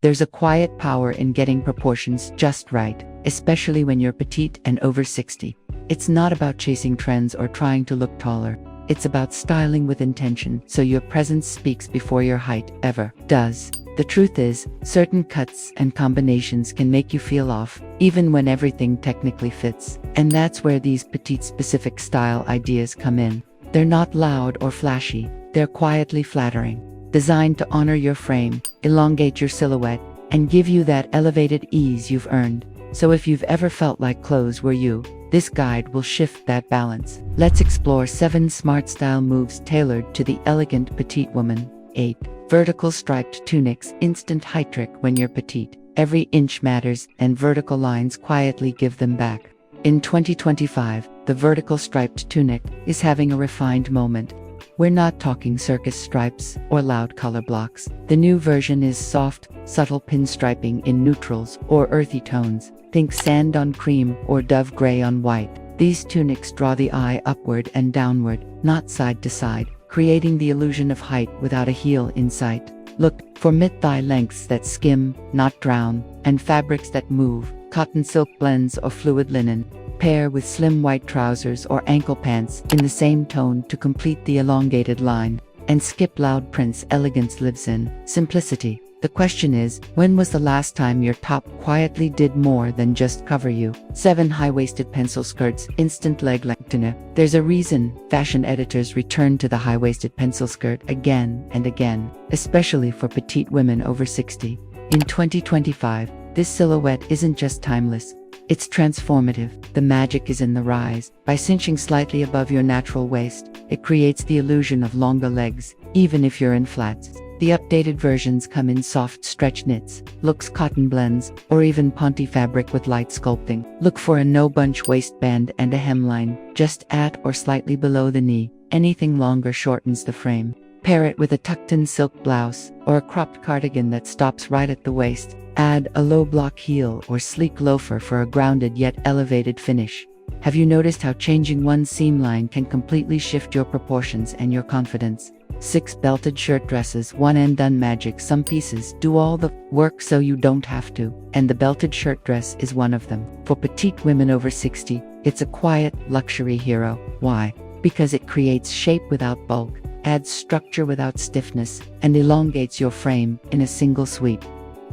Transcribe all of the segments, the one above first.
There's a quiet power in getting proportions just right, especially when you're petite and over 60. It's not about chasing trends or trying to look taller. It's about styling with intention, so your presence speaks before your height ever does. The truth is, certain cuts and combinations can make you feel off, even when everything technically fits. And that's where these petite-specific style ideas come in. They're not loud or flashy, they're quietly flattering. Designed to honor your frame, elongate your silhouette, and give you that elevated ease you've earned. So if you've ever felt like clothes were you, this guide will shift that balance. Let's explore 7 smart style moves tailored to the elegant petite woman. 8. Vertical striped tunics, instant height trick when you're petite. Every inch matters, and vertical lines quietly give them back. In 2025, the vertical striped tunic is having a refined moment. We're not talking circus stripes or loud color blocks. The new version is soft, subtle pinstriping in neutrals or earthy tones. Think sand on cream or dove gray on white. These tunics draw the eye upward and downward, not side to side, creating the illusion of height without a heel in sight. Look for mid-thigh lengths that skim, not drown, and fabrics that move, cotton silk blends or fluid linen. Pair with slim white trousers or ankle pants in the same tone to complete the elongated line. And skip loud prints elegance lives in simplicity. The question is, when was the last time your top quietly did more than just cover you? 7 high-waisted pencil skirts, instant leg-lengthener. There's a reason fashion editors return to the high-waisted pencil skirt again and again, especially for petite women over 60. In 2025, this silhouette isn't just timeless. It's transformative. The magic is in the rise. By cinching slightly above your natural waist, it creates the illusion of longer legs, even if you're in flats. The updated versions come in soft stretch knits, luxe cotton blends, or even ponte fabric with light sculpting. Look for a no-bunch waistband and a hemline, just at or slightly below the knee. Anything longer shortens the frame. Pair it with a tucked-in silk blouse or a cropped cardigan that stops right at the waist. Add a low-block heel or sleek loafer for a grounded yet elevated finish. Have you noticed how changing one seam line can completely shift your proportions and your confidence? 6 belted shirt dresses, one and done magic. Some pieces do all the work so you don't have to, and the belted shirt dress is one of them. For petite women over 60, it's a quiet luxury hero. Why? Because it creates shape without bulk, adds structure without stiffness, and elongates your frame in a single sweep.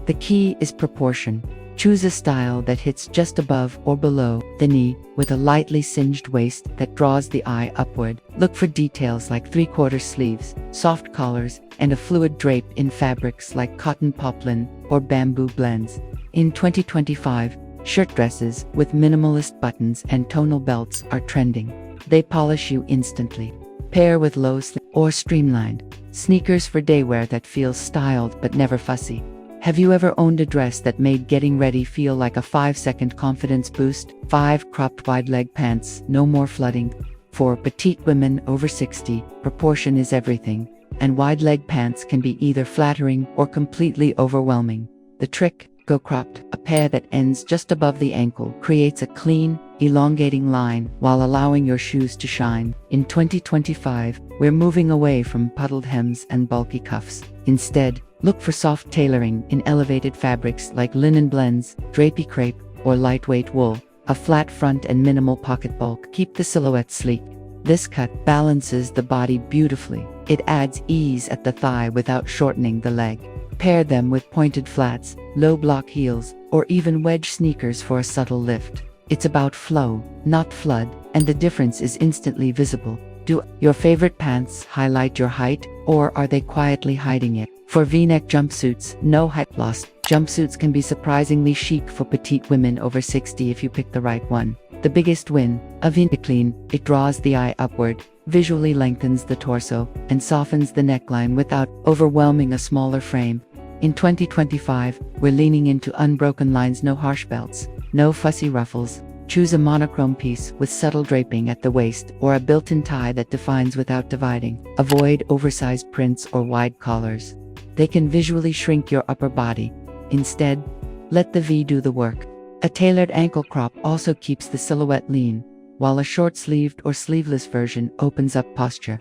The key is proportion. Choose a style that hits just above or below the knee, with a lightly singed waist that draws the eye upward. Look for details like 3/4 sleeves, soft collars, and a fluid drape in fabrics like cotton poplin or bamboo blends. In 2025, shirt dresses with minimalist buttons and tonal belts are trending. They polish you instantly. Pair with low or streamlined sneakers for daywear that feels styled but never fussy. Have you ever owned a dress that made getting ready feel like a 5-second confidence boost? 5 cropped wide leg pants, no more flooding. For petite women over 60, proportion is everything, and wide leg pants can be either flattering or completely overwhelming. The trick? Go cropped. A pair that ends just above the ankle creates a clean, elongating line while allowing your shoes to shine. In 2025, we're moving away from puddled hems and bulky cuffs. Instead, look for soft tailoring in elevated fabrics like linen blends, drapey crepe, or lightweight wool. A flat front and minimal pocket bulk keep the silhouette sleek. This cut balances the body beautifully. It adds ease at the thigh without shortening the leg. Pair them with pointed flats, low block heels, or even wedge sneakers for a subtle lift. It's about flow, not flood, and the difference is instantly visible. Do your favorite pants highlight your height, or are they quietly hiding it? For V-neck jumpsuits, no height loss. Jumpsuits can be surprisingly chic for petite women over 60 if you pick the right one. The biggest win, a V-neck clean, it draws the eye upward, visually lengthens the torso, and softens the neckline without overwhelming a smaller frame. In 2025, we're leaning into unbroken lines, no harsh belts, no fussy ruffles. Choose a monochrome piece with subtle draping at the waist or a built-in tie that defines without dividing. Avoid oversized prints or wide collars. They can visually shrink your upper body. Instead, let the V do the work. A tailored ankle crop also keeps the silhouette lean, while a short-sleeved or sleeveless version opens up posture.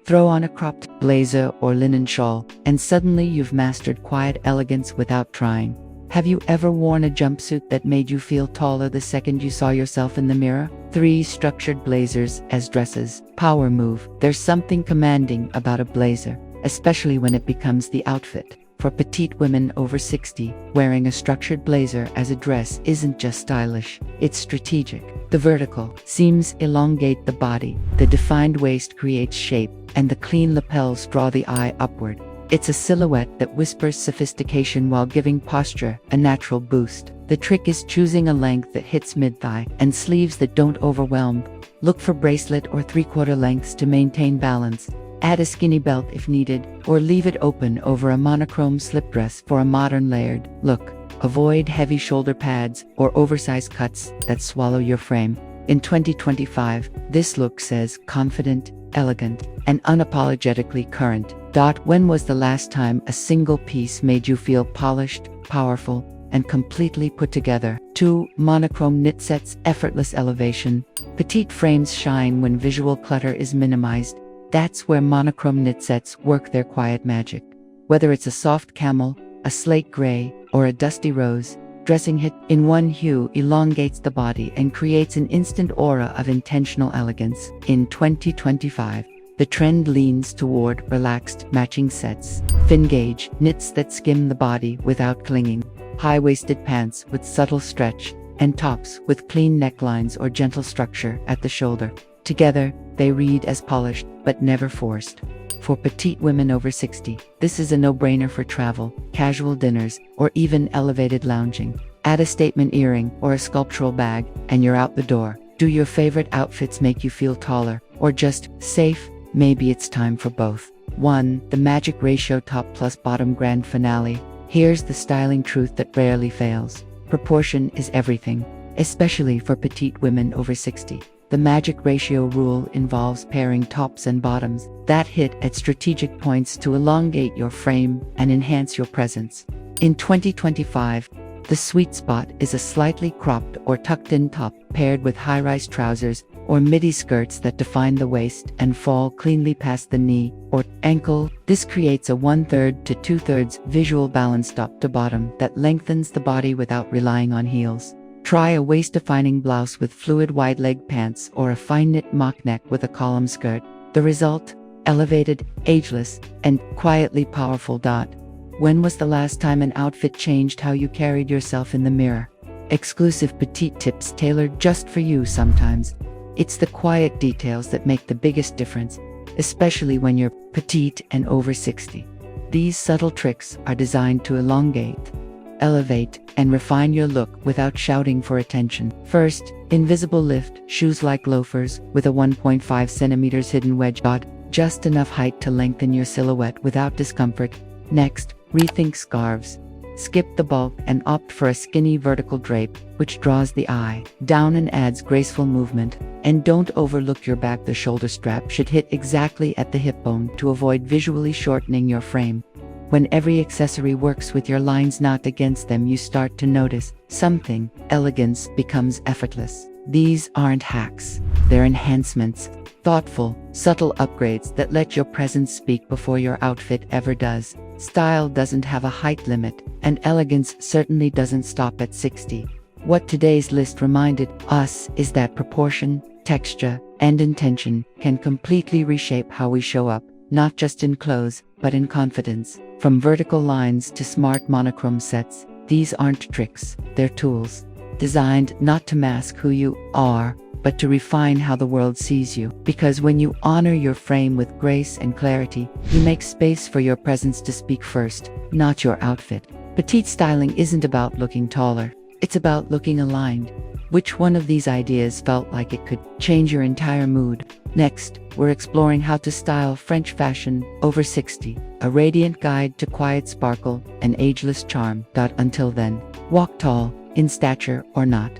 Throw on a cropped blazer or linen shawl, and suddenly you've mastered quiet elegance without trying. Have you ever worn a jumpsuit that made you feel taller the second you saw yourself in the mirror? 3. Structured blazers as dresses. Power move. There's something commanding about a blazer, especially when it becomes the outfit. For petite women over 60, wearing a structured blazer as a dress isn't just stylish, it's strategic. The vertical seams elongate the body, the defined waist creates shape, and the clean lapels draw the eye upward. It's a silhouette that whispers sophistication while giving posture a natural boost. The trick is choosing a length that hits mid-thigh and sleeves that don't overwhelm. Look for bracelet or 3/4 lengths to maintain balance. Add a skinny belt if needed, or leave it open over a monochrome slip dress for a modern layered look. Avoid heavy shoulder pads or oversized cuts that swallow your frame. In 2025, this look says confident, elegant, and unapologetically current. When was the last time a single piece made you feel polished, powerful, and completely put together? 2. Monochrome knit sets, effortless elevation. Petite frames shine when visual clutter is minimized. That's where monochrome knit sets work their quiet magic. Whether it's a soft camel, a slate gray, or a dusty rose, dressing it in one hue elongates the body and creates an instant aura of intentional elegance. In 2025, the trend leans toward relaxed matching sets, fin gauge knits that skim the body without clinging, high-waisted pants with subtle stretch, and tops with clean necklines or gentle structure at the shoulder. Together, they read as polished but never forced. For petite women over 60, this is a no-brainer for travel, casual dinners, or even elevated lounging. Add a statement earring or a sculptural bag, and you're out the door. Do your favorite outfits make you feel taller, or just safe? Maybe it's time for both. 1. The magic ratio top plus bottom grand finale. Here's the styling truth that rarely fails. Proportion is everything, especially for petite women over 60. The magic ratio rule involves pairing tops and bottoms that hit at strategic points to elongate your frame and enhance your presence. In 2025, the sweet spot is a slightly cropped or tucked-in top paired with high-rise trousers or midi skirts that define the waist and fall cleanly past the knee or ankle. This creates a 1/3 to 2/3 visual balance top to bottom that lengthens the body without relying on heels. Try a waist-defining blouse with fluid wide leg pants or a fine knit mock neck with a column skirt. The result? Elevated, ageless, and quietly powerful. When was the last time an outfit changed how you carried yourself in the mirror? Exclusive petite tips tailored just for you. Sometimes it's the quiet details that make the biggest difference, especially when you're petite and over 60. These subtle tricks are designed to elongate, elevate, and refine your look without shouting for attention. First, invisible lift, shoes like loafers with a 1.5 centimeters hidden wedge. Just enough height to lengthen your silhouette without discomfort. Next, rethink scarves. Skip the bulk and opt for a skinny vertical drape, which draws the eye down and adds graceful movement. And don't overlook your back. The shoulder strap should hit exactly at the hip bone to avoid visually shortening your frame. When every accessory works with your lines, not against them, you start to notice something. Elegance becomes effortless. These aren't hacks, they're enhancements. Thoughtful, subtle upgrades that let your presence speak before your outfit ever does. Style doesn't have a height limit, and elegance certainly doesn't stop at 60. What today's list reminded us is that proportion, texture, and intention can completely reshape how we show up, not just in clothes, but in confidence. From vertical lines to smart monochrome sets, these aren't tricks, they're tools. Designed not to mask who you are, but to refine how the world sees you. Because when you honor your frame with grace and clarity, you make space for your presence to speak first, not your outfit. Petite styling isn't about looking taller, it's about looking aligned. Which one of these ideas felt like it could change your entire mood? Next, we're exploring how to style French fashion over 60, a radiant guide to quiet sparkle and ageless charm. Until then, walk tall, in stature or not.